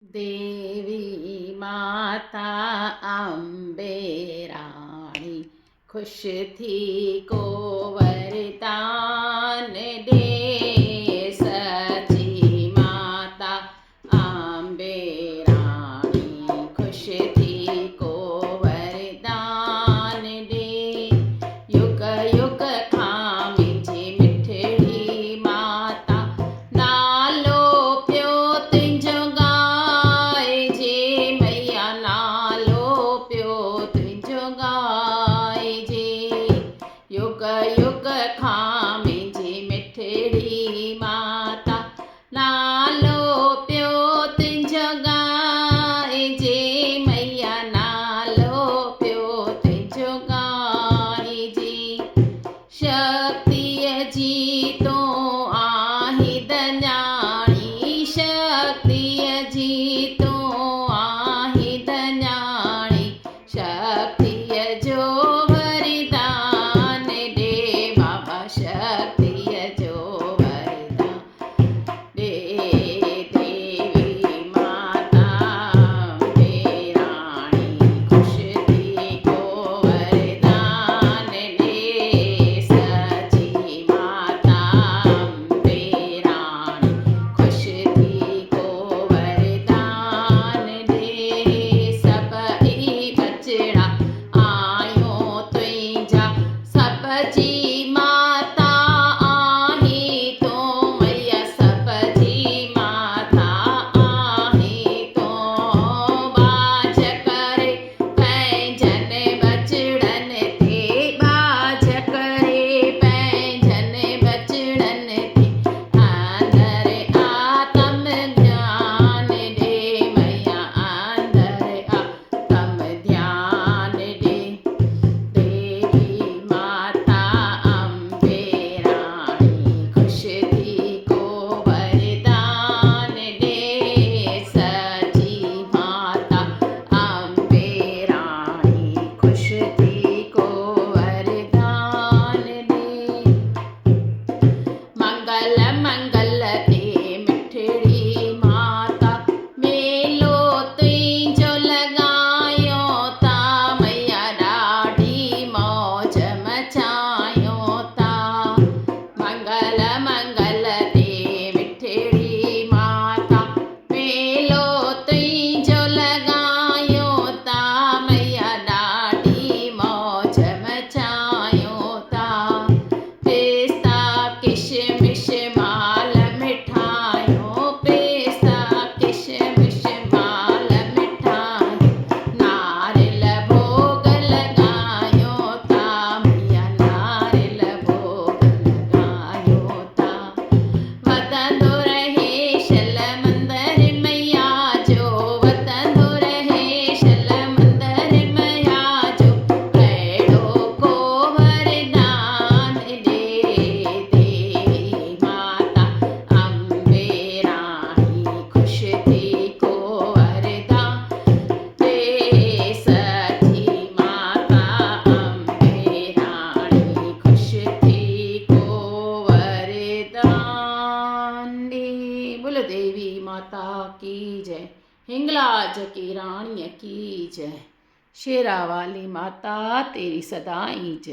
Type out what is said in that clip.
देवी माता अम्बे राणी खुश थी को वरदान दे। सची माता अम्बे राणी खुश थी को वरदान दे। युग युग खां मुंहिंजी मिठड़ी माता नालो पियो तुंहिंजो गाइजे। मैया नालो पियो तुंहिंजो गाइजे। युग युग खां मुंहिंजी मिठड़ी माता नालो पियो तुंहिंजो गाइजे। मैया नालो पियो तुंहिंजो गाइजे। शक्तिअ जी तो आहीं दञाणी, शक्तिअ जी तो आहीं दञाणी। शक्तिअ जो वरदान दे बाबा, शक्तिअ जो वरदान दे। देवी माता अम्बे राणी खुश थी को वरदान दे। सची माता अम्बे राणी खुश थी को वरदान दे। सभई बचड़ा आयो तुंहिंजा, सभजी माता आहीं तो। मैया सभजी माता आहीं तो। बाज करे पंहिंजन बचड़न ते, बाज करे पंहिंजन बचड़न ते। अंदर आत्म ज्ञान दे मैया, अंदर आत्म ध्यान दे। देवी माता अम्बे राणी खुश थी को वरदान दे। सची माता अम्बे राणी खुश थी को वरदान दे। मंगल मंगल ते मिठड़ी माता मेलो तुंहिंजो लॻायो ता। मैया ॾाढी मौज मचायो ता। मंगल मंगल ते मिठड़ी माता मेलो तुंहिंजो लॻायो ता। मैया ॾाढी मौज मचायो ता। पिस्ता किशमिश माल मिठाइयों, पिस्ता किशमिश माल मिठाइयों। नारियल भोग लॻायो ता मैया, नारियल भोग लॻायो ता। वधंदो रहे शल मंदर मैया जो, वधंदो रहे शल मंदर मैया जो। अहिड़ो को वरदान दे। देवी माता अम्बे राणी खुश थी को वरदान दे। सची माता अम्बे राणी खुश थी को वरदान दे। बोलो देवी माता की जय, हिंगलाज की राणीअ की जय। शेरा वाली माता तेरी सदाई जय।